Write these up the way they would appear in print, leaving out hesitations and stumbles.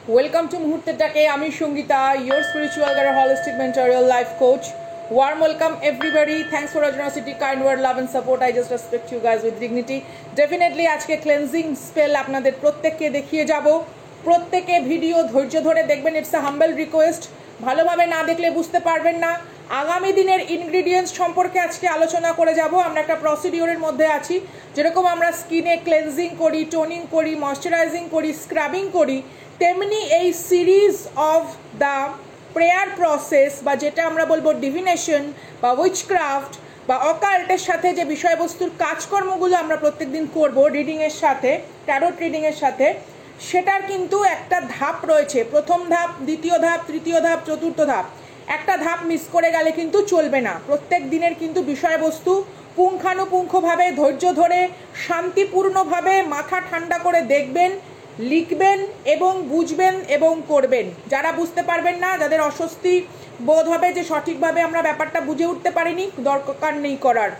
Welcome to Muhurteটাকে আমি Sangeeta, your spiritual guide, holistic mentor, real life coach. Warm welcome everybody. Thanks for your generosity, kind word, love and support. I just respect you guys with dignity. Definitely আজকে cleansing spell আপনাদের প্রত্যেককে দেখিয়ে যাব। প্রত্যেকে video ধৈর্য ধরে দেখবেন, it's a humble request. ভালোভাবে না দেখলে বুঝতে পারবেন না। আগামী দিনের ইনগ্রিডিয়েন্টস সম্পর্কে আজকে আলোচনা করে যাব। আমরা একটা প্রসিডিওরের মধ্যে আছি, যেরকম আমরা স্কিনে ক্লেনজিং করি, টোনিং করি, ময়শ্চারাইজিং করি, স্ক্রাবিং করি, তেমনি এই series of the prayer process বা যেটা আমরা বলবো ডিভিনেশন বা উইচক্রাফট বা অকাল্টের সাথে যে বিষয়বস্তুর কাজকর্মগুলো আমরা প্রত্যেকদিন করব রিডিংয়ের সাথে, ট্যারোট রিডিংয়ের সাথে, সেটার কিন্তু একটা ধাপ রয়েছে। প্রথম ধাপ, দ্বিতীয় ধাপ, তৃতীয় ধাপ, চতুর্থ ধাপ। একটা ধাপ মিস করে গেলে কিন্তু চলবে না। প্রত্যেক দিনের কিন্তু বিষয়বস্তু পুঙ্খানুপুঙ্খভাবে ধৈর্য ধরে শান্তিপূর্ণভাবে মাথা ঠান্ডা করে দেখবেন, লিখবেন এবং বুঝবেন এবং করবেন। যারা বুঝতে পারবেন না, যাদের অস্বস্তি বোধ হবে যে সঠিকভাবে আমরা ব্যাপারটা বুঝে উঠতে পারিনি, দরকার নেই করার।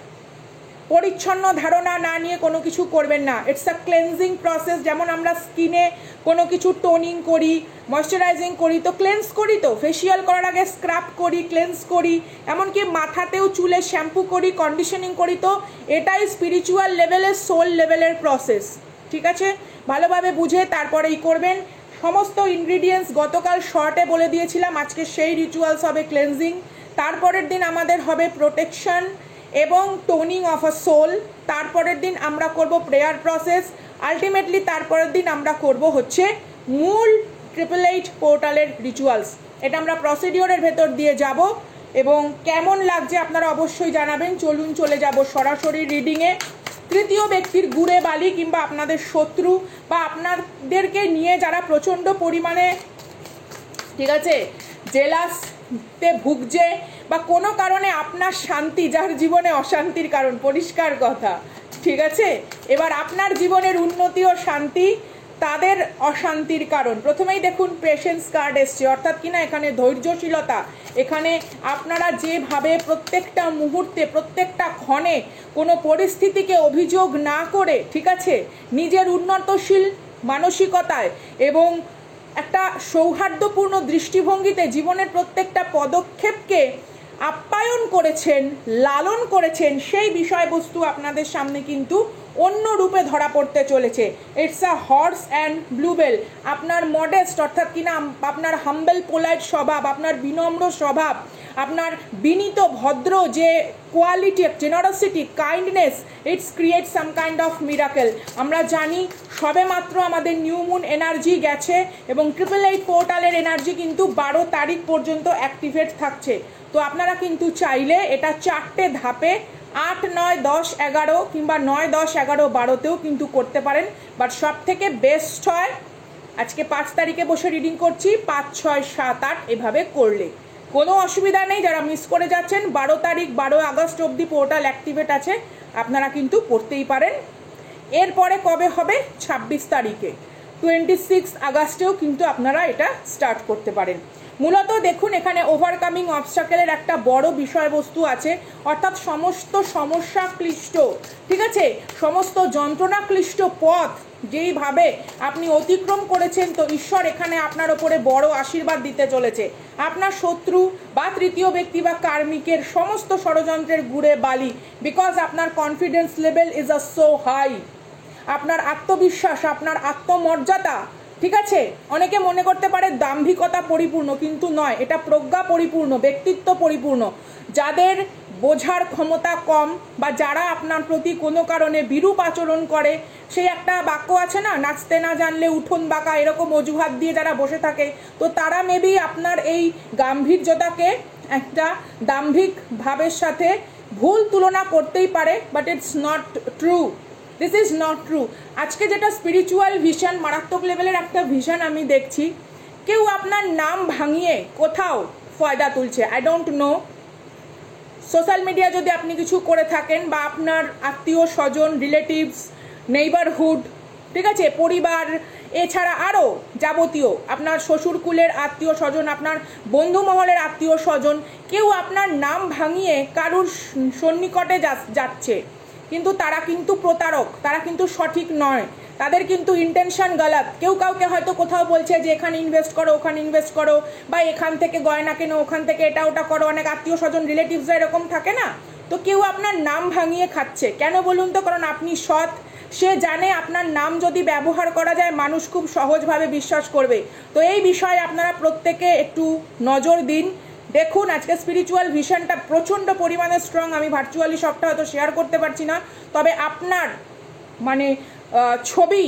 পরিচ্ছন্ন ধারণা না নিয়ে কোনো কিছু করবেন না। It's a cleansing process. যেমন আমরা স্কিনে কোনো কিছু টোনিং করি, ময়শ্চারাইজিং করি, তো ক্লেন্স করি, তো ফেসিয়াল করার আগে স্ক্রাব করি, ক্লেন্স করি, এমনকি মাথাতেও চুলে শ্যাম্পু করি, কন্ডিশনিং করি, তো এটাই স্পিরিচুয়াল লেভেলের, সোল লেভেলের প্রসেস। ঠিক আছে, ভালোভাবে বুঝে তারপরেই করবেন। সমস্ত ইনগ্রিডিয়েন্টস গতকাল শর্টে বলে দিয়েছিলাম, আজকে সেই রিচুয়ালস হবে ক্লেন্সিং। তারপরের দিন আমাদের হবে প্রোটেকশন এবং টোনিং অফ আ সোল। তারপরের দিন আমরা করব প্রেয়ার প্রসেস। আলটিমেটলি তারপরের দিন আমরা করব হচ্ছে মূল 888 পোর্টালের রিচুয়ালস। এটা আমরা প্রসিডিওরের ভেতর দিয়ে যাব এবং কেমন লাগছে আপনারা অবশ্যই জানাবেন। চলুন চলে যাব সরাসরি রিডিংয়ে। তৃতীয় ব্যক্তির গুড়ে বালি কিংবা আপনাদের শত্রু বা আপনাদেরকে নিয়ে যারা প্রচণ্ড পরিমাণে, ঠিক আছে, জেলাসতে ভুগছে বা কোনো কারণে আপনার শান্তি, যার জীবনে অশান্তির কারণ, পরিষ্কার কথা, ঠিক আছে, এবার আপনার জীবনের উন্নতি ও শান্তি তাদের অশান্তির কারণ। প্রথমেই দেখুন পেশেন্স কার্ড এসছে, অর্থাৎ কিনা এখানে ধৈর্যশীলতা। এখানে আপনারা যেভাবে প্রত্যেকটা মুহূর্তে, প্রত্যেকটা ক্ষণে কোনো পরিস্থিতিকে অভিযোগ না করে, ঠিক আছে, নিজের উন্নতশীল মানসিকতায় এবং একটা সৌহার্দ্যপূর্ণ দৃষ্টিভঙ্গিতে জীবনের প্রত্যেকটা পদক্ষেপকে আপ্যায়ন করেছেন, লালন করেছেন, সেই বিষয়বস্তু আপনাদের সামনে কিন্তু অন্য রূপে ধরা পড়তে চলেছে। It's a horse and bluebell. আপনার মডেস্ট, অর্থাৎ কিনা আপনার হাম্বেল পোলাইট স্বভাব, আপনার বিনম্র স্বভাব, আপনার বিনীত ভদ্র যে quality, generosity, kindness, it's create some kind of miracle. আমরা জানি সবে মাত্র আমাদের নিউ মুন এনার্জি গেছে এবং 888 পোর্টালের এনার্জি কিন্তু 12 তারিখ পর্যন্ত অ্যাক্টিভেট থাকছে। তো আপনারা কিন্তু চাইলে এটা 4টে ধাপে 8, 9, 10, 11 কিংবা 9, 10, 11, 12তেও কিন্তু করতে পারেন। বাট সব থেকে বেস্ট হয় আজকে 5 তারিখে বসে রিডিং করছি, 5, 6, 7, 8 এভাবে করলে কোনো অসুবিধা নেই। যারা মিস করে যাচ্ছেন, 12 তারিখ 12 আগস্ট অবধি পোর্টাল অ্যাক্টিভেট আছে, আপনারা কিন্তু করতেই পারেন। এরপরে কবে হবে? 26 তারিখে, 26 আগস্টেও কিন্তু আপনারা এটা স্টার্ট করতে পারেন। মূলত দেখুন এখানে ওভারকামিং অবস্টাকেলের একটা বড় বিষয়বস্তু আছে, অর্থাৎ সমস্ত সমস্যা ক্লিষ্ট, ঠিক আছে, সমস্ত যন্ত্রণা ক্লিষ্ট পথ যেইভাবে আপনি অতিক্রম করেছেন, তো ঈশ্বর এখানে আপনার ওপরে বড় আশীর্বাদ দিতে চলেছে। আপনার শত্রু বা তৃতীয় ব্যক্তি বা কার্মিকের সমস্ত ষড়যন্ত্রের গুড়ে বালি, বিকজ আপনার confidence level is a so high. আপনার আত্মবিশ্বাস, আপনার আত্মমর্যাদা, ঠিক আছে, অনেকে মনে করতে পারে দাম্ভিকতা পরিপূর্ণ, কিন্তু নয়, এটা প্রজ্ঞা পরিপূর্ণ, ব্যক্তিত্ব পরিপূর্ণ। যাদের বোঝার ক্ষমতা কম বা যারা আপনার প্রতি কোনো কারণে বিরূপ আচরণ করে, সেই একটা বাক্য আছে না, নাচতে না জানলে উঠোন বাঁকা, এরকম অজুহাত দিয়ে যারা বসে থাকে, তো তারা মেবি আপনার এই গাম্ভীর্যতাকে একটা দাম্ভিক ভাবের সাথে ভুল তুলনা করতেই পারে, but it's not true. This is not true. আজকে যেটা স্পিরিচুয়াল ভিশন, মারাত্মক লেভেলের একটা ভিশন আমি দেখছি, কেউ আপনার নাম ভাঙিয়ে কোথাও ফায়দা তুলছে। I don't know, social media যদি আপনি কিছু করে থাকেন বা আপনার আত্মীয় স্বজন, রিলেটিভস, নেইবারহুড, ঠিক আছে, পরিবার, এছাড়া আরও যাবতীয় আপনার শ্বশুরকুলের আত্মীয় স্বজন, আপনার বন্ধু মহলের আত্মীয় স্বজন, কেউ আপনার নাম ভাঙিয়ে কারুর সন্নিকটে যাচ্ছে, কিন্তু তারা কিন্তু প্রতারক, তারা কিন্তু সঠিক নয়, তাদের কিন্তু ইন্টেনশন গলত। কেউ কাউকে হয়তো কোথাও বলছে যে এখানে ইনভেস্ট করো, ওখানে ইনভেস্ট করো, বা এখান থেকে গয়না কেনো, ওখান থেকে এটা ওটা করো। অনেক আত্মীয় স্বজন রিলেটিভসরা এরকম থাকে না, তো কেউ আপনার নাম ভাঙিয়ে খাচ্ছে। কেন বলুন তো? কারণ আপনি সৎ, সে জানে আপনার নাম যদি ব্যবহার করা যায় মানুষ খুব সহজভাবে বিশ্বাস করবে। তো এই বিষয়ে আপনারা প্রত্যেকে একটু নজর দিন। দেখুন, আজকে স্পিরিচুয়াল ভিশনটা প্রচণ্ড পরিমাণে স্ট্রং। আমি ভার্চুয়ালি সবটা হয়তো শেয়ার করতে পারছি না, তবে আপনার মানে ছবি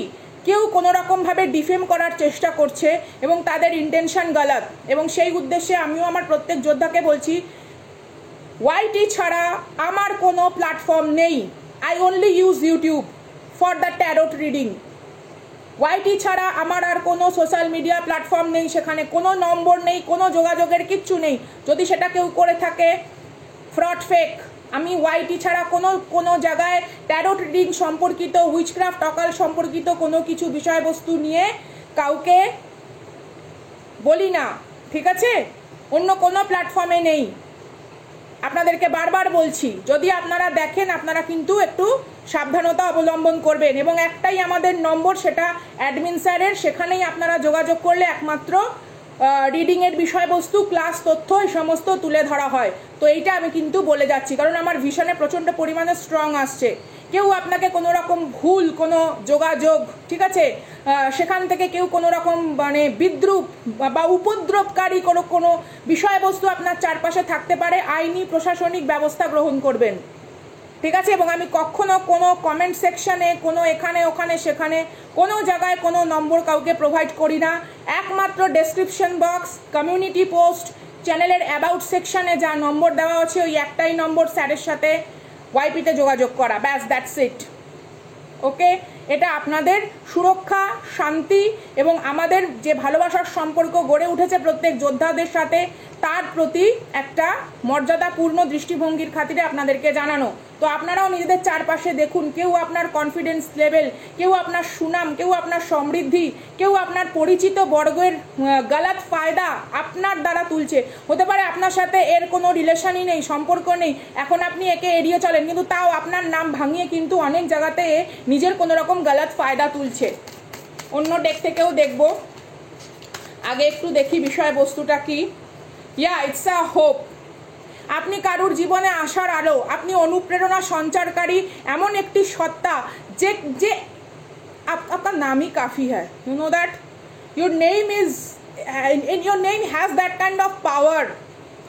কেউ কোনো রকমভাবে ডিফেম করার চেষ্টা করছে এবং তাদের ইন্টেনশন গলত। এবং সেই উদ্দেশ্যে আমিও আমার প্রত্যেক যোদ্ধাকে বলছি, ওয়াইটি ছাড়া আমার কোনো প্ল্যাটফর্ম নেই। I only use YouTube for the tarot reading. YT ছাড়া আমার আর কোনো সোশ্যাল মিডিয়া প্ল্যাটফর্ম নেই, সেখানে কোনো নম্বর নেই, কোনো যোগাযোগের কিচ্ছু নেই। যদি সেটা কেউ করে থাকে ফ্রড ফেক। আমি ওয়াইটি ছাড়া কোনো জায়গায় ট্যারোট রিডিং সম্পর্কিত, উইচক্রাফট অকাল সম্পর্কিত কোনো কিছু বিষয়বস্তু নিয়ে কাউকে বলি না, ঠিক আছে? অন্য কোনো প্ল্যাটফর্মে নেই। আপনাদেরকে বারবার বলছি, যদি আপনারা দেখেন আপনারা কিন্তু একটু সাবধানতা অবলম্বন করবেন। এবং একটাই আমাদের নম্বর, সেটা অ্যাডমিন স্যারের, সেখানেই আপনারা যোগাযোগ করলে একমাত্র রিডিংয়ের বিষয়বস্তু, ক্লাস তথ্য এই সমস্ত তুলে ধরা হয়। তো এইটা আমি কিন্তু বলে যাচ্ছি, কারণ আমার ভিশনে প্রচণ্ড পরিমাণে স্ট্রং আসছে। কেউ আপনাকে কোনো রকম ভুল কোনো যোগাযোগ, ঠিক আছে, সেখান থেকে কেউ কোনো রকম মানে বিদ্রুপ বা উপদ্রবকারী কোনো বিষয়বস্তু আপনার চারপাশে থাকতে পারে, আইনি প্রশাসনিক ব্যবস্থা গ্রহণ করবেন, ঠিক আছে? এবং আমি কখনো কোনো কমেন্ট সেকশনে, কোনো এখানে ওখানে সেখানে কোনো জায়গায় কোনো নম্বর কাউকে প্রোভাইড করি না। একমাত্র ডেসক্রিপশন বক্স, কমিউনিটি পোস্ট, চ্যানেলের অ্যাবাউট সেকশনে যা নম্বর দেওয়া আছে ওই একটাই নম্বর, স্যারের সাথে ওয়াইপিতে যোগাযোগ করা, ব্যাস, দ্যাটস ইট। ওকে, এটা আপনাদের সুরক্ষা, শান্তি এবং আমাদের যে ভালোবাসার সম্পর্ক গড়ে উঠেছে প্রত্যেক যোদ্ধাদের সাথে, তার প্রতি একটা মর্যাদাপূর্ণ দৃষ্টিভঙ্গির খাতিরে আপনাদেরকে জানানো। তো আপনারাও নিজেদের চারপাশে দেখুন, কেউ আপনার কনফিডেন্স লেভেল, কেউ আপনার সুনাম, কেউ আপনার সমৃদ্ধি, কেউ আপনার পরিচিত বর্গের গলত ফায়দা আপনার দ্বারা তুলছে। হতে পারে আপনার সাথে এর কোনো রিলেশনই নেই, সম্পর্ক নেই, এখন আপনি একে এড়িয়ে চলেন, কিন্তু তাও আপনার নাম ভাঙিয়ে কিন্তু অনেক জায়গাতে নিজের কোনো রকম গলত ফায়দা তুলছে। অন্য ডেক থেকেও দেখব, আগে একটু দেখি বিষয়বস্তুটা কি। It's a hope. আপনি কারুর জীবনে আসার আলো, আপনি অনুপ্রেরণা সঞ্চারকারী এমন একটি সত্তা যে যে আপনার নামই কাফি হয়। You know that your name is, your name has that kind of power.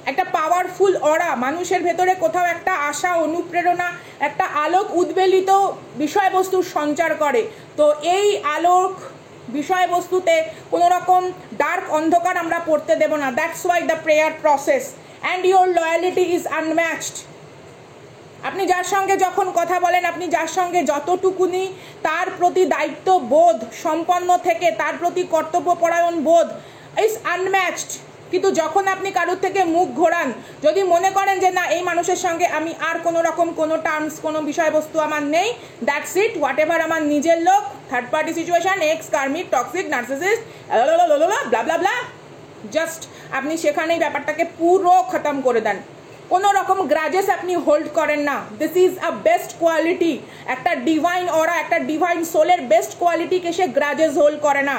একটা পাওয়ারফুল অরা মানুষের ভেতরে কোথাও একটা আশা, অনুপ্রেরণা, একটা আলোক উদ্বেলিত বিষয়বস্তুর সঞ্চার করে। তো এই আলোক বিষয়বস্তুতে কোনো রকম ডার্ক অন্ধকার আমরা পড়তে দেব না। That's why the prayer process and your loyalty is unmatched. আপনি যার সঙ্গে যখন কথা বলেন, আপনি যার সঙ্গে যতটুকুনি তার প্রতি দায়িত্ব বোধ সম্পন্ন থেকে, তার প্রতি কর্তব্যপরায়ণ বোধ ইজ আনম্যাচড। কিন্তু যখন আপনি কারোর থেকে মুখ ঘোরান, যদি মনে করেন যে না এই মানুষের সঙ্গে আমি আর কোনো রকম কোনো টার্মস, কোনো বিষয়বস্তু আমার নেই, দ্যাটস ইট, হোয়াট এভার, আমার নিজের লোক, থার্ড পার্টি সিচুয়েশন, এক্স, কার্মিক, টক্সিক, নার্সিসিস্ট, ব্লা ব্লা ব্লা, জাস্ট আপনি সেখানেই ব্যাপারটাকে পুরো খতম করে দেন। কোনো রকম গ্রাজেস আপনি হোল্ড করেন না। This is a best quality. একটা ডিভাইন অরা, একটা ডিভাইন সোলের বেস্ট কোয়ালিটিকে সে গ্রাজেস হোল্ড করে না।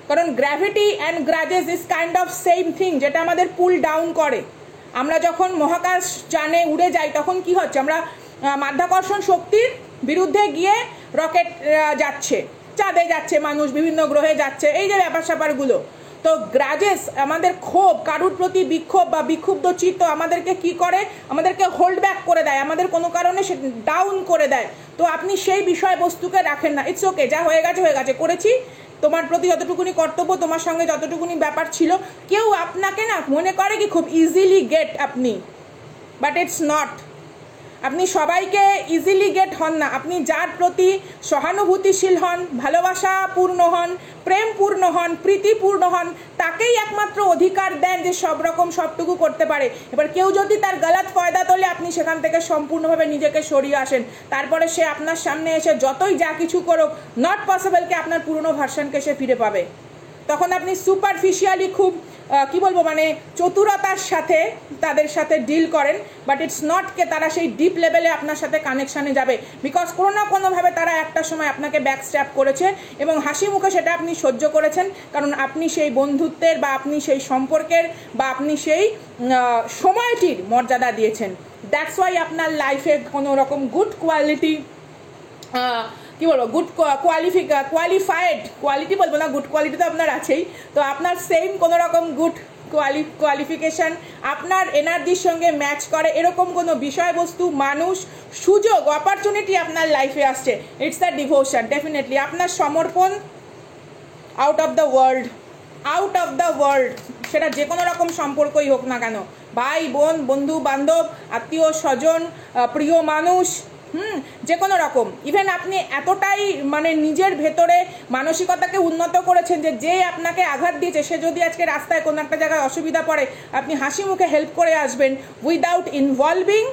কারণ gravity and grudges is kind of same thing, যেটা আমাদের পুল ডাউন করে। আমরা যখন মহাকাশ যানে উড়ে যাই তখন কি হচ্ছে, আমরা মাধ্যাকর্ষণ শক্তির বিরুদ্ধে গিয়ে রকেট যাচ্ছে, চাঁদে যাচ্ছে মানুষ, বিভিন্ন গ্রহে যাচ্ছে, এই যে ব্যাপার স্যাপারগুলো। তো গ্রাজেস, আমাদের ক্ষোভ, কারুর প্রতি বিক্ষোভ বা বিক্ষুব্ধ চিত্ত আমাদেরকে কি করে, আমাদেরকে হোল্ড ব্যাক করে দেয়, আমাদের কোনো কারণে সে ডাউন করে দেয়। তো আপনি সেই বিষয়বস্তুকে রাখেন না। ইটস ওকে, যা হয়ে গেছে হয়ে গেছে, করেছি, তোমার প্রতি যতটুকুনি কর্তব্য, তোমার সঙ্গে যতটুকুনি ব্যাপার ছিল। কেউ আপনাকে না মনে করে কি খুব ইজিলি গেট আপনি, বাট ইটস নট। আপনি সবাইকে ইজিলি গেট হন না। আপনি যার প্রতি সহানুভূতিশীল হন, ভালোবাসাপূর্ণ হন, প্রেমপূর্ণ হন, প্রীতিপূর্ণ হন, তাকেই একমাত্র অধিকার দেন যে সব রকম সবটুকু করতে পারে। এবার কেউ যদি তার গলত ফয়দা তোলে, আপনি সেখান থেকে সম্পূর্ণভাবে নিজেকে সরিয়ে আসেন। তারপরে সে আপনার সামনে এসে যতই যা কিছু করুক, নট পসিবলকে আপনার পুরনো ভার্সনকে সে ফিরে পাবে। তখন আপনি সুপারফিশিয়ালি খুব কি বলবো মানে চতুরতার সাথে তাদের সাথে ডিল করেন, বাট ইটস নট কে তারা সেই ডিপ লেভেলে আপনার সাথে কানেকশানে যাবে, বিকজ কোনো না কোনোভাবে তারা একটা সময় আপনাকে ব্যাকস্ট্যাপ করেছে এবং হাসি মুখে সেটা আপনি সহ্য করেছেন, কারণ আপনি সেই বন্ধুত্বের বা আপনি সেই সম্পর্কের বা আপনি সেই সময়টির মর্যাদা দিয়েছেন। দ্যাটস ওয়াই আপনার লাইফে কোনো রকম গুড কোয়ালিটি কি বলবো গুড কোয়ালিফাইড কোয়ালিটি বলবো না, গুড কোয়ালিটি তো আপনার আছেই, তো আপনার সেম কোনো রকম গুড কোয়ালিফিকেশান আপনার এনার্জির সঙ্গে ম্যাচ করে এরকম কোনো বিষয়বস্তু, মানুষ, সুযোগ, অপরচুনিটি আপনার লাইফে আসছে। ইটস দ্য ডিভোশন, ডেফিনেটলি আপনার সমর্পণ আউট অফ দ্য ওয়ার্ল্ড, সেটা যে কোনো রকম সম্পর্কই হোক না কেন, ভাই বোন, বন্ধু বান্ধব, আত্মীয় স্বজন, প্রিয় মানুষ, যে কোনো রকম। ইভেন আপনি এতটাই মানে নিজের ভেতরে মানসিকতাকে উন্নত করেছেন যে আপনাকে আঘাত দিয়েছে সে যদি আজকে রাস্তায় কোনো একটা জায়গায় অসুবিধা পড়ে আপনি হাসি মুখে হেল্প করে আসবেন, without involving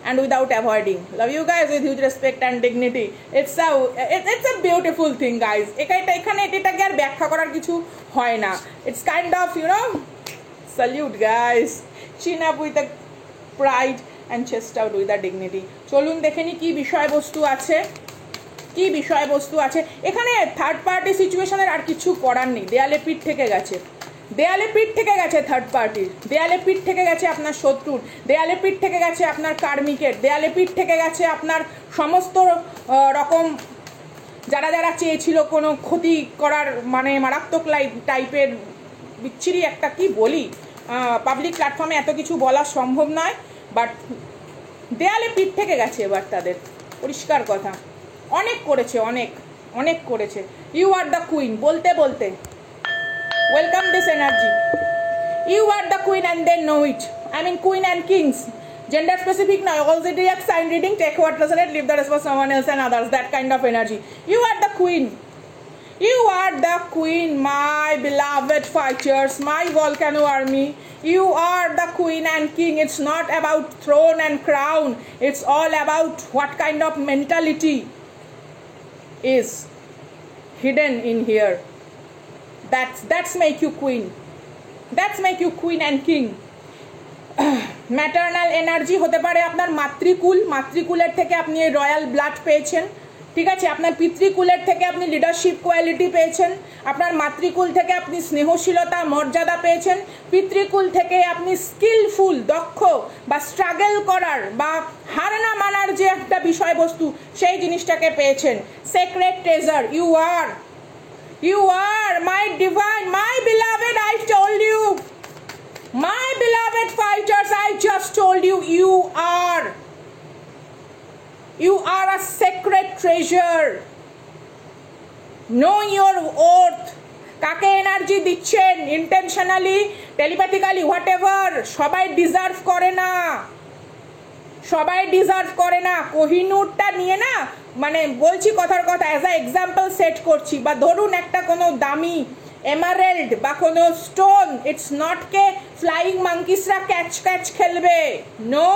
and without avoiding. Love you guys with huge respect and dignity. It's a beautiful thing, guys. এখানে এটাকে আর ব্যাখ্যা করার কিছু হয় না। It's kind of, salute, guys. Chin up with a pride and chest out with a dignity. চলুন দেখে নি কি বিষয়বস্তু আছে এখানে। থার্ড পার্টি সিচুয়েশনের আর কিছু করার নেই, দেয়ালে পিঠ থেকে গেছে থার্ড পার্টির, দেয়ালে পিঠ থেকে গেছে আপনার শত্রুর, দেয়ালে পিঠ থেকে গেছে আপনার কার্মিকের, দেয়ালে পিঠ থেকে গেছে আপনার সমস্ত রকম যারা চেয়েছিল কোনো ক্ষতি করার, মানে মারাত্মক টাইপের বিচ্ছিরি একটা কি বলি, পাবলিক প্ল্যাটফর্মে এত কিছু বলা সম্ভব নয়, বাট দেয়ালে পিঠ থেকে গেছে এবার তাদের, পরিষ্কার কথা। অনেক করেছে। ইউ আর দ্য কুইন বলতে welcome this energy. You are the queen and they know it. I mean queen and kings. Gender specific now. All zodiac sign reading, take what resonate, leave the rest for someone else and others. That kind of energy. You are the queen. You are the queen, my beloved fighters, my volcano army. You are the queen and king. It's not about throne and crown. It's all about what kind of mentality is hidden in here. That's make you queen. That's make you queen and king. Maternal energy হতে পারে আপনার মাতৃকুলের থেকে আপনি royal blood পেয়েছেন, ঠিক আছে, আপনার পিতৃকুলের থেকে আপনি লিডারশিপ কোয়ালিটি পেয়েছেন, আপনার মাতৃকুল থেকে আপনি স্নেহশীলতা মর্যাদা পেয়েছেন, পিতৃকুল থেকে আপনি স্কিলফুল দক্ষ বা স্ট্রাগল করার বা হার না মানার যে একটা বিষয়বস্তু সেই জিনিসটাকে পেয়েছেন। Secret treasure, You are my divine, my beloved, I told you. My beloved fighters, I just told you, you are a sacred treasure. Know your worth. কাকে এনার্জি দিচ্ছেন, ইন্টেনশনালি, টেলিপ্যাথিক্যালি, হোয়াট এভার, সবাই deserve করে না। কোহিনূরটা নিয়ে না, মানে বলছি কথার কথা, অ্যাজ আ এক্সাম্পল সেট করছি, বা ধরুন একটা কোনো দামি এমারেল্ড বা কোনো স্টোন, ইটস নট কে ফ্লাইং মাঙ্কিসরা ক্যাচ খেলবে, নো,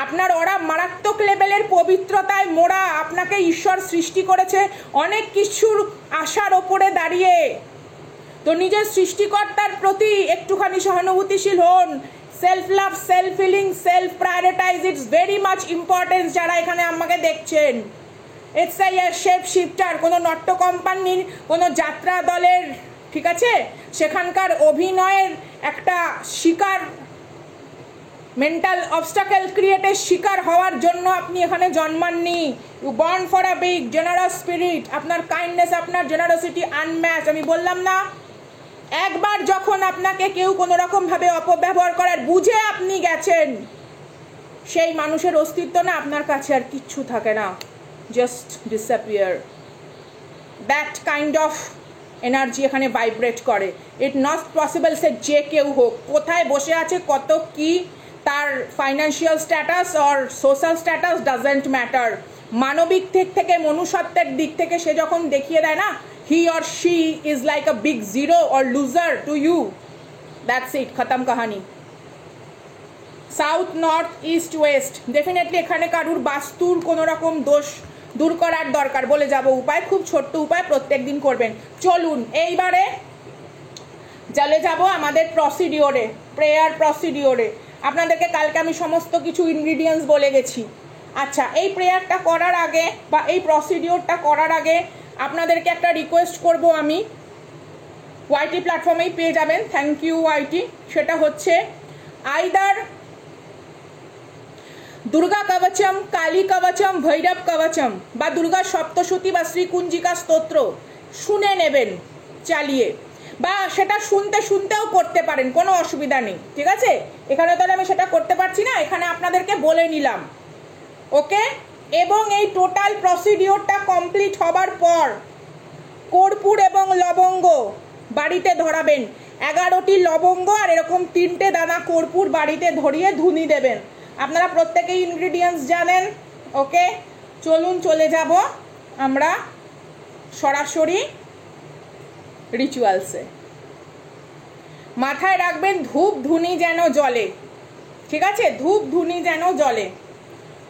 আপনার ওরা মারাত্মক লেভেলের পবিত্রতায় মোড়া, আপনাকে ঈশ্বর সৃষ্টি করেছে অনেক কিছুর আশার ওপরে দাঁড়িয়ে, তো নিজের সৃষ্টিকর্তার প্রতি একটুখানি সহানুভূতিশীল হন। Self love, self healing, self prioritise, it's very much importance. যারা এখানে আমাকে দেখছেন, ইটস এ শেপ শিফটার, কোনো নট্য কোম্পানির কোনো যাত্রা দলের, ঠিক আছে, সেখানকার অভিনয়ের একটা শিকার, মেন্টাল অবস্টাকেল ক্রিয়েটের শিকার হওয়ার জন্য আপনি এখানে জন্মাননি। You born for a big generous spirit, আপনার কাইন্ডনেস, আপনার জেনারসিটি আনম্যাচ। আমি বললাম না, একবার যখন আপনাকে কেউ কোনো রকমভাবে অপব্যবহার করার বুঝে আপনি গেছেন, সেই মানুষের অস্তিত্ব না আপনার কাছে আর কিচ্ছু থাকে না, just disappear. That kind of energy এখানে ভাইব্রেট করে। ইট নট পসিবল, সে যে কেউ হোক, কোথায় বসে আছে, কত কি তার financial status or social status, doesn't matter. মানবিক দিক থেকে, মনুষ্যত্বের দিক থেকে সে যখন দেখিয়ে দেয় না, he or she is like a big zero or loser to you, that's it, khatam kahani. South, north, east, West, definitely এখানে কারুর বাস্তুর কোনো রকম দোষ দূর করার দরকার, বলে যাব উপায়, খুব ছোট্ট উপায়, প্রত্যেক দিন করবেন। চলুন এইবারে চলে যাব আমাদের প্রসিডিওরে, প্রেয়ার প্রসিডিওরে। আপনাদেরকে কালকে আমি সমস্ত কিছু ইনগ্রিডিয়েন্টস বলে গেছি। আচ্ছা, এই প্রেয়ারটা করার আগে বা এই প্রসিডিওরটা করার আগে আপনাদেরকে একটা রিকোয়েস্ট করব আমি, ওয়াইটি প্ল্যাটফর্মেই পেয়ে যাবেন, থ্যাংক ইউ ওয়াইটি। সেটা হচ্ছে আইদার দুর্গা কবচম, কালী কবচম, ভৈরব কবচম বা দুর্গা সপ্তশতী বা শ্রীকুঞ্জিকা স্তোত্র শুনে নেবেন চালিয়ে, বা সেটা শুনতে শুনতেও করতে পারেন, কোনো অসুবিধা নেই, ঠিক আছে? এখানে তাহলে আমি সেটা করতে পারছি না, এখানে আপনাদেরকে বলে নিলাম, ওকে? এবং এই টোটাল প্রসিডিওরটা কমপ্লিট হবার পর কর্পূর এবং লবঙ্গ বাড়িতে ধরাবেন। 11টি লবঙ্গ আর এরকম 3টে দানা কর্পূর বাড়িতে ধরিয়ে ধুনি দেবেন। আপনারা প্রত্যেকেই ইনগ্রিডিয়েন্টস জানেন, ওকে? চলুন চলে যাব আমরা সরাসরি রিচুয়ালসে। মাথায় রাখবেন ধূপ ধুনি যেন জ্বলে, ঠিক আছে? ধূপ ধুনি যেন জ্বলে।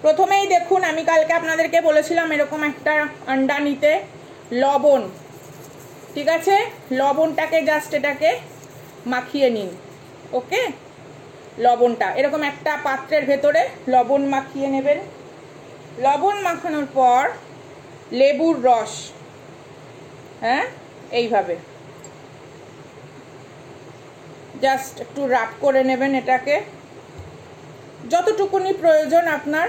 প্রথমেই দেখুন, আমি কালকে আপনাদেরকে বলেছিলাম এরকম একটা আন্ডা নিতে, লবণ, ঠিক আছে? লবণটাকে জাস্ট এটাকে মাখিয়ে নিন, ওকে? লবণটা এরকম একটা পাত্রের ভেতরে লবণ মাখিয়ে নেবেন। লবণ মাখানোর পর লেবুর রস, হ্যাঁ, এইভাবে জাস্ট একটু রাব করে নেবেন এটাকে, যতটুকুনি প্রয়োজন আপনার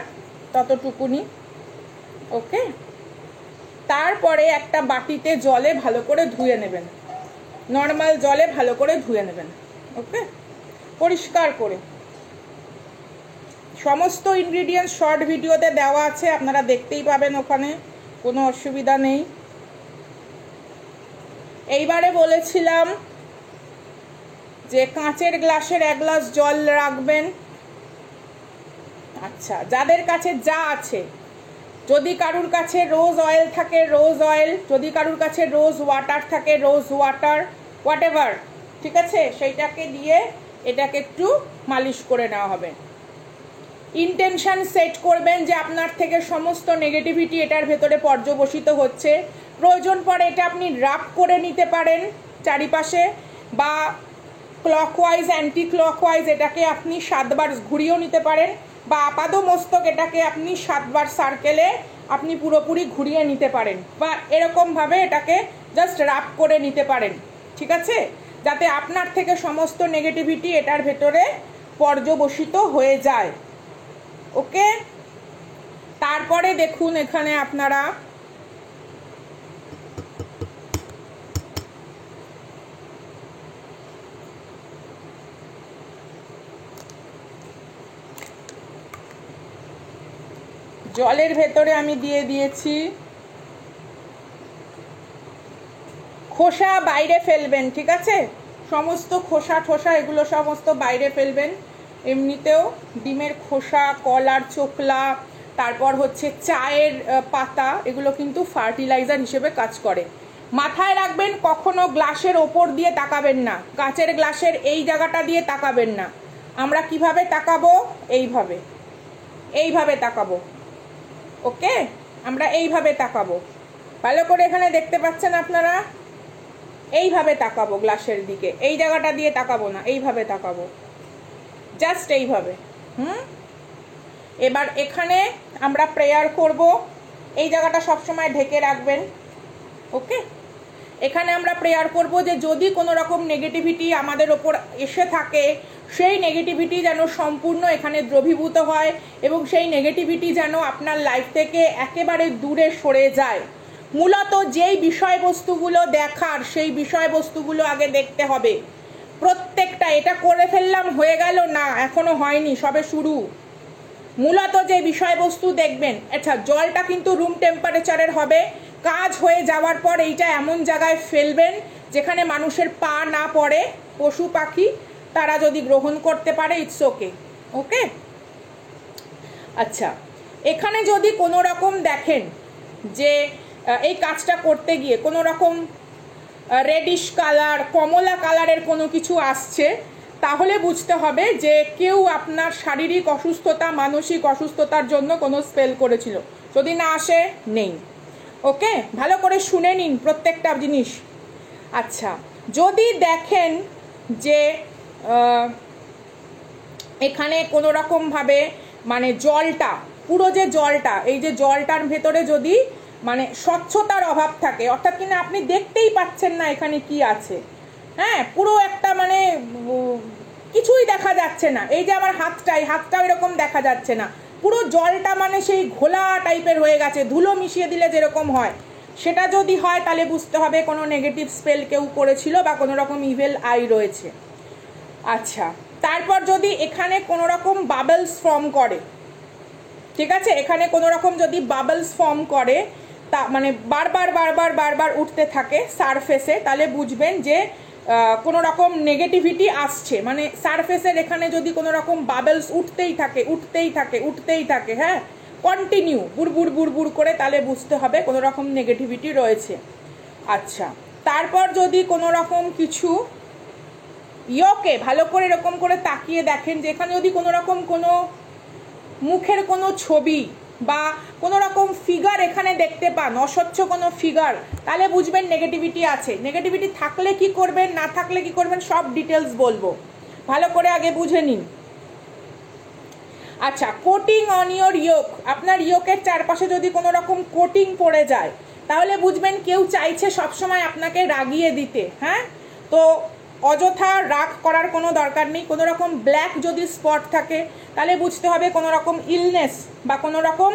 ততটুকুনি, ওকে? তারপরে একটা বাটিতে জলে ভালো করে ধুয়ে নেবেন, নর্মাল জলে ভালো করে ধুয়ে নেবেন, ওকে? পরিষ্কার করে। সমস্ত ইনগ্রিডিয়েন্টস শর্ট ভিডিওতে দেওয়া আছে, আপনারা দেখতেই পাবেন, ওখানে কোনো অসুবিধা নেই। এইবারে বলেছিলাম যে কাঁচের গ্লাসের 1 গ্লাস জল রাখবেন। আচ্ছা, যাদের কাছে যা আছে, যদি কারুর কাছে রোজ অয়েল থাকে রোজ অয়েল, যদি কারুর কাছে রোজ ওয়াটার থাকে রোজ ওয়াটার, হোয়াট এভার, ঠিক আছে? সেইটাকে দিয়ে এটাকে একটু মালিশ করে নেওয়া হবে। ইন্টেনশন সেট করবেন যে আপনার থেকে সমস্ত নেগেটিভিটি এটার ভেতরে পর্যবসিত হচ্ছে। প্রয়োজন পড়ে এটা আপনি রাব করে নিতে পারেন চারিপাশে, বা ক্লকওয়াইজ অ্যান্টি ক্লকওয়াইজ এটাকে আপনি 7 বার ঘুরিয়েও নিতে পারেন, বা আপাদমস্তক এটাকে আপনি 7 বার সার্কেলে আপনি পুরোপুরি ঘুরিয়ে নিতে পারেন, বা এরকমভাবে এটাকে জাস্ট রাব করে নিতে পারেন, ঠিক আছে? যাতে আপনার থেকে সমস্ত নেগেটিভিটি এটার ভেতরে পর্যবসিত হয়ে যায়, ওকে? তারপরে দেখুন এখানে আপনারা জলের ভেতরে আমি দিয়ে দিয়েছি খোসা, বাইরে ফেলবেন, ঠিক আছে? সমস্ত খোসা ঠোসা এগুলো সমস্ত বাইরে ফেলবেন। এমনিতেও ডিমের খোসা, কলার চোকলা, তারপর হচ্ছে চায়ের পাতা, এগুলো কিন্তু ফার্টিলাইজার হিসেবে কাজ করে। মাথায় রাখবেন কখনো গ্লাসের ওপর দিয়ে তাকাবেন না, কাচের গ্লাসের এই জায়গাটা দিয়ে তাকাবেন না। আমরা কিভাবে তাকাবো? এইভাবে, এইভাবে তাকাবো, ওকে? আমরা এইভাবে তাকাবো, ভালো করে এখানে দেখতে পাচ্ছেন আপনারা, এইভাবে তাকাবো গ্লাসের দিকে, এই জায়গাটা দিয়ে তাকাবো না, এইভাবে তাকাবো, জাস্ট এইভাবে। এবার এখানে আমরা প্রেয়ার করব, এই জায়গাটা সবসময় ঢেকে রাখবেন, ওকে? এখানে আমরা প্রেয়ার করব যে যদি কোনো রকম নেগেটিভিটি আমাদের ওপর এসে থাকে, সেই নেগেটিভিটি যেন সম্পূর্ণ এখানে দ্রবীভূত হয় এবং সেই নেগেটিভিটি যেন আপনার লাইফ থেকে একেবারে দূরে সরে যায়। মূলত যেই বিষয়বস্তুগুলো দেখার, সেই বিষয়বস্তুগুলো আগে দেখতে হবে প্রত্যেকটা। এটা করে ফেললাম হয়ে গেল না, এখনো হয়নি, সবে শুরু। মূলত যে বিষয়বস্তু দেখবেন, আচ্ছা জলটা কিন্তু রুম টেম্পারেচারের হবে। কাজ হয়ে যাওয়ার পর এইটা এমন জায়গায় ফেলবেন যেখানে মানুষের পা না পড়ে, পশু পাখি তারা যদি গ্রহণ করতে পারে, ইটস ওকে, ওকে? আচ্ছা, এখানে যদি কোনো রকম দেখেন যে এই কাজটা করতে গিয়ে কোনো রকম রেডিশ কালার, কমলা কালারের কোনো কিছু আসছে, তাহলে বুঝতে হবে যে কেউ আপনার শারীরিক অসুস্থতা, মানসিক অসুস্থতার জন্য কোনো স্পেল করেছিল। যদি না আসে, নেই, ওকে? ভালো করে শুনে নিন প্রত্যেকটা জিনিস। আচ্ছা, যদি দেখেন যে এখানে কোনো রকমভাবে মানে জলটা, পুরো যে জলটা, এই যে জলটার ভেতরে যদি মানে স্বচ্ছতার অভাব থাকে, অর্থাৎ কিনা আপনি দেখতেই পাচ্ছেন না এখানে কি আছে, হ্যাঁ, পুরো একটা মানে কিছুই দেখা যাচ্ছে না। এই যে আমার হাতটাও এরকম দেখা যাচ্ছে না, পুরো জলটা মানে সেই ঘোলা টাইপের হয়ে গেছে, ধুলো মিশিয়ে দিলে যেরকম হয় সেটা যদি হয় তাহলে বুঝতে হবে কোনো নেগেটিভ স্পেল কেউ করেছিল বা কোনো রকম ইভেল আই রয়েছে। আচ্ছা, তারপর যদি এখানে কোনো রকম বাবলস ফর্ম করে, ঠিক আছে, এখানে কোনো রকম যদি বাবলস ফর্ম করে, তা মানে বারবার উঠতে থাকে সারফেসে, তাহলে বুঝবেন যে কোনো রকম নেগেটিভিটি আসছে। মানে সারফেসের এখানে যদি কোনো রকম বাবলস উঠতেই থাকে, হ্যাঁ, কন্টিনিউ বুড় করে, তাহলে বুঝতে হবে কোনো রকম নেগেটিভিটি রয়েছে। আচ্ছা, তারপর যদি কোনো রকম কিছু ইয়োকে ভালো করে এরকম করে তাকিয়ে দেখেন যে এখানে যদি কোনো রকম কোনো মুখের কোনো ছবি বা কোনো রকম ফিগার এখানে দেখতে পান, অস্বচ্ছ কোনো ফিগার, তাহলে বুঝবেন নেগেটিভিটি আছে। নেগেটিভিটি থাকলে কি করবেন, না থাকলে কি করবেন, সব ডিটেলস বলবো, ভালো করে আগে বুঝে নিন। আচ্ছা, কোটিং অন ইয়োর ইয়োক, আপনার ইয়োকের চারপাশে যদি কোনো রকম কোটিং পড়ে যায়, তাহলে বুঝবেন কেউ চাইছে সবসময় আপনাকে রাগিয়ে দিতে, হ্যাঁ, তো অযথা রাগ করার কোনো দরকার নেই। কোনো রকম ব্ল্যাক যদি স্পট থাকে তাহলে বুঝতে হবে কোনো রকম ইলনেস বা কোনো রকম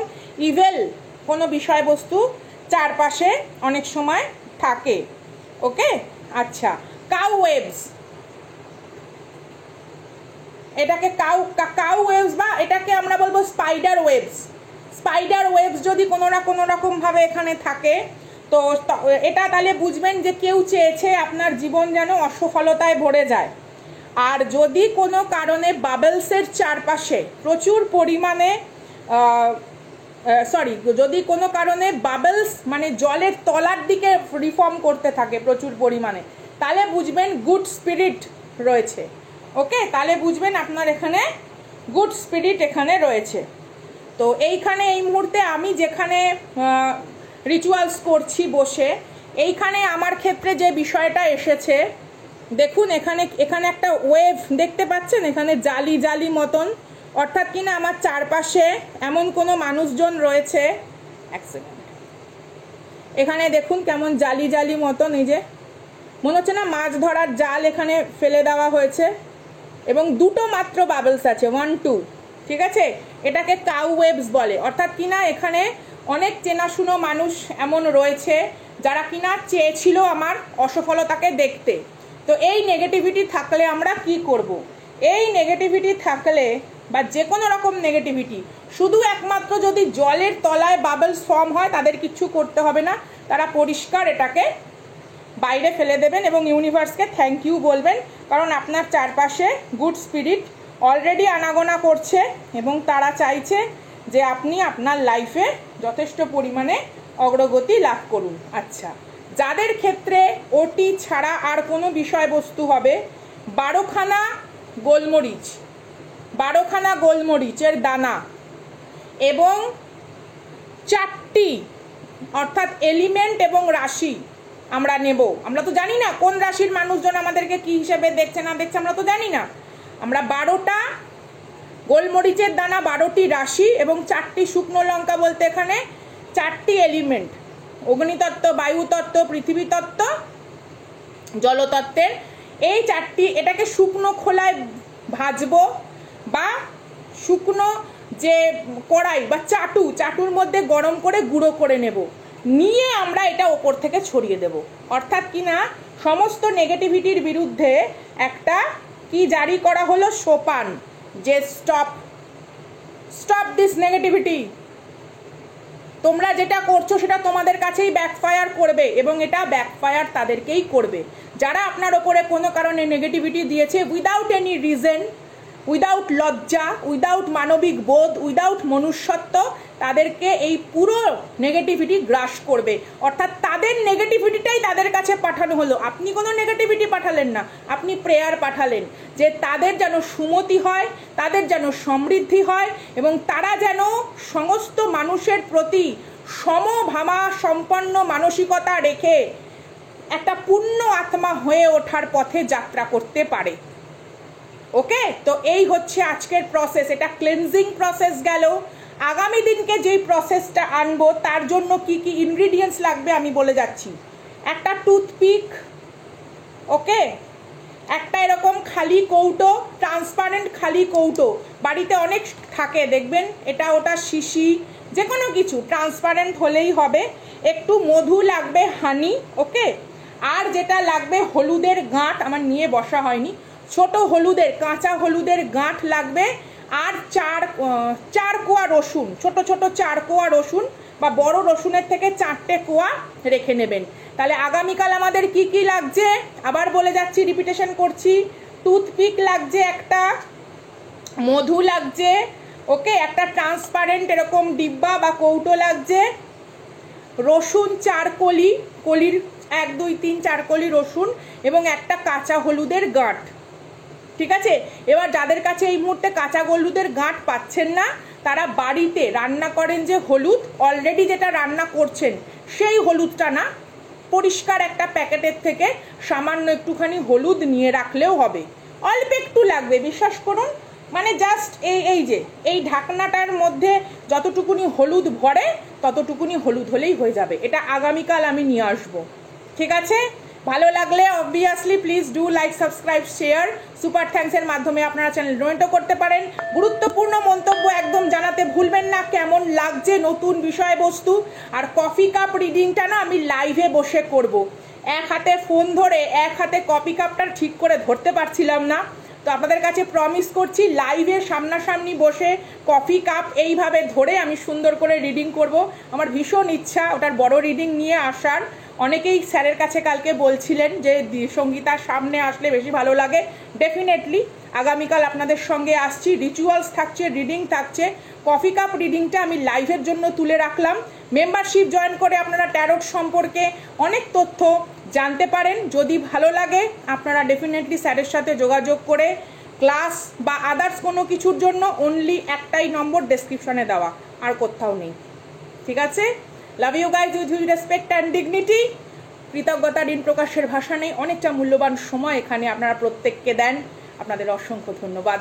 ইভেল কোনো বিষয়বস্তু চারপাশে অনেক সময় থাকে। ওকে, আচ্ছা, কাউ ওয়েভস, এটাকে কাউ ওয়েভস বা এটাকে আমরা বলবো স্পাইডার ওয়েভস যদি কোনো না কোনো রকমভাবে এখানে থাকে, তো এটা তাহলে বুঝবেন যে কেউ চেয়েছে আপনার জীবন যেন অসফলতায় ভরে যায়। আর যদি কোনো কারণে বাবলসের চারপাশে প্রচুর পরিমাণে যদি কোনো কারণে বাবলস মানে জলের তলার দিকে রিফর্ম করতে থাকে প্রচুর পরিমাণে, তাহলে বুঝবেন গুড স্পিরিট রয়েছে। ওকে, তাহলে বুঝবেন আপনার এখানে গুড স্পিরিট এখানে রয়েছে। তো এইখানে এই মুহূর্তে আমি যেখানে রিচুয়ালস করছি বসে, এইখানে আমার ক্ষেত্রে যে বিষয়টা এসেছে, দেখুন এখানে একটা ওয়েভ দেখতে পাচ্ছেন, এখানে জালি মতন, অর্থাৎ কিনা আমার চারপাশে এমন কোনো মানুষজন রয়েছে, এক সেকেন্ড, এখানে দেখুন কেমন জালি মতন, এই যে মনে হচ্ছে না মাছ ধরার জাল এখানে ফেলে দেওয়া হয়েছে, এবং দুটো মাত্র বাবলস আছে, 1 2, ঠিক আছে, এটাকে কাউ ওয়েভস বলে। অর্থাৎ কিনা এখানে অনেক চেনাশুনো মানুষ এমন রয়েছে যারা কিনা চেয়েছিল আমার অসফলতাকে দেখতে। তো এই নেগেটিভিটি থাকলে আমরা কি করব? এই নেগেটিভিটি থাকলে বা যে কোনো রকম নেগেটিভিটি, শুধু একমাত্র যদি জলের তলায় বাবলস ফর্ম হয় তাদের কিচ্ছু করতে হবে না, তারা পরিষ্কার এটাকে বাইরে ফেলে দেবেন এবং ইউনিভার্সকে থ্যাংক ইউ বলবেন, কারণ আপনার চারপাশে গুড স্পিরিট অলরেডি আনাগোনা করছে এবং তারা চাইছে যে আপনি আপনার লাইফে যথেষ্ট পরিমাণে অগ্রগতি লাভ করুন। আচ্ছা, যাদের ক্ষেত্রে ওটি ছাড়া আর কোনো বিষয়বস্তু হবে, 12খানা গোলমরিচের দানা এবং 4টি অর্থাৎ এলিমেন্ট এবং রাশি আমরা নেব। আমরা তো জানি না কোন রাশির মানুষজন আমাদেরকে কি হিসেবে দেখছে না দেখছে, আমরা তো জানি না। আমরা 12টা গোলমরিচের দানা, 12টি রাশি এবং 4টি শুকনো লঙ্কা, বলতে এখানে 4টি এলিমেন্ট, অগ্নিতত্ত্ব, বায়ুতত্ত্ব, পৃথিবী তত্ত্ব, জলতত্ত্বের এই 4টি, এটাকে শুকনো খোলায় ভাজবো বা শুকনো যে কড়াই বা চাটুর মধ্যে গরম করে গুঁড়ো করে নেব, নিয়ে আমরা এটা ওপর থেকে ছড়িয়ে দেব। অর্থাৎ কিনা সমস্ত নেগেটিভিটির বিরুদ্ধে একটা কি জারি করা হলো, সোপান, যে স্টপ দিস নেগেটিভিটি, তোমরা যেটা করছো সেটা তোমাদের কাছেই ব্যাকফায়ার করবে এবং এটা ব্যাকফায়ার তাদেরকেই করবে যারা আপনার ওপরে কোনো কারণে নেগেটিভিটি দিয়েছে, উইদাউট এনি রিজন, উইদাউট লজ্জা, উইদাউট মানবিক বোধ, উইদাউট মনুষ্যত্ব, তাদেরকে এই পুরো নেগেটিভিটি গ্রাস করবে। অর্থাৎ তাদের নেগেটিভিটিটাই তাদের কাছে পাঠানো হলো, আপনি কোনো নেগেটিভিটি পাঠালেন না, আপনি প্রেয়ার পাঠালেন যে তাদের যেন সুমতি হয়, তাদের যেন সমৃদ্ধি হয় এবং তারা যেন সমস্ত মানুষের প্রতি সমভাবা সম্পন্ন মানসিকতা রেখে একটা পুণ্য আত্মা হয়ে ওঠার পথে যাত্রা করতে পারে। ওকে, তো এই হচ্ছে আজকের প্রসেস, এটা ক্লেনজিং প্রসেস গেল। আগামী দিনকে যেই প্রসেসটা আনবো তার জন্য কি কি ইনগ্রিডিয়েন্টস লাগবে আমি বলে যাচ্ছি। একটা টুথপিক, ওকে, একটা এরকম খালি কৌটো, ট্রান্সপারেন্ট খালি কৌটো, বাড়িতে অনেক থাকে দেখবেন, এটা ওটা শিশি যে কোনো কিছু ট্রান্সপারেন্ট হলেই হবে। একটু মধু লাগবে, হানি, ওকে। আর যেটা লাগবে হলুদের গাঁট, আমার নিয়ে বসা হয়নি, ছোট হলুদের, কাঁচা হলুদের গাঁট লাগবে। আর চার কোয়া রসুন, ছোট ছোট 4 কোয়া রসুন বা বড় রসুনের থেকে 4টে কোয়া রেখে নেবেন। তাহলে আগামীকাল আমাদের কি কি লাগছে আবার বলে যাচ্ছি, রিপিটেশন করছি। টুথপিক লাগছে একটা, মধু লাগছে, ওকে, একটা ট্রান্সপারেন্ট এরকম ডিব্বা বা কৌটো লাগছে, রসুন 4 কলি, কলির 1 2 3 4 কলি রসুন, এবং একটা কাঁচা হলুদের গাঁট। ঠিক আছে, এবার যাদের কাছে এই মুহূর্তে কাঁচা হলুদের গাঁট পাচ্ছেন না, তারা বাড়িতে রান্না করেন যে হলুদ, অলরেডি যেটা রান্না করছেন সেই হলুদটা না, পরিষ্কার একটা প্যাকেটের থেকে সামান্য একটুখানি হলুদ নিয়ে রাখলেও হবে। অল্প একটু লাগবে, বিশ্বাস করুন, মানে জাস্ট এই যে এই ঢাকনাটার মধ্যে যতটুকুনি হলুদ ভরে ততটুকুনি হলুদ হলেই হয়ে যাবে। এটা আগামীকাল আমি নিয়ে আসবো, ঠিক আছে? ভালো লাগলে obviously please do like, subscribe, share. Super থ্যাঙ্কসের মাধ্যমে আপনারা চ্যানেল ডোনেটও করতে পারেন। গুরুত্বপূর্ণ মন্তব্য একদম জানাতে ভুলবেন না, কেমন লাগছে নতুন বিষয়বস্তু। আর কফি কাপ রিডিংটা না আমি লাইভে বসে করব। এক হাতে ফোন ধরে এক হাতে কফি কাপটা ঠিক করে ধরতে পারছিলাম না, তো আপনাদের কাছে প্রমিস করছি লাইভে সামনাসামনি বসে কফি কাপ এইভাবে ধরে আমি সুন্দর করে রিডিং করব। আমার ভীষণ ইচ্ছা ওটার বড় রিডিং নিয়ে আসার। অনেকেই স্যারের কাছে কালকে বলছিলেন যে সঙ্গীতার সামনে আসলে বেশি ভালো লাগে। ডেফিনেটলি আগামীকাল আপনাদের সঙ্গে আসছি, রিচুয়ালস থাকছে, রিডিং থাকছে। কফি কাপ রিডিংটা আমি লাইভের জন্য তুলে রাখলাম। মেম্বারশিপ জয়েন করে আপনারা ট্যারোট সম্পর্কে অনেক তথ্য জানতে পারেন। যদি ভালো লাগে আপনারা ডেফিনেটলি স্যারের সাথে যোগাযোগ করে ক্লাস বা আদার্স কোনো কিছুর জন্য অনলি একটাই নম্বর ডেসক্রিপশনে দেওয়া, আর কোথাও নেই, ঠিক আছে? Love you guys with huge respect and dignity. কৃতজ্ঞতা ঋণ প্রকাশের ভাষা নেই, অনেকটা মূল্যবান সময় এখানে আপনারা প্রত্যেককে দেন, আপনাদের অসংখ্য ধন্যবাদ।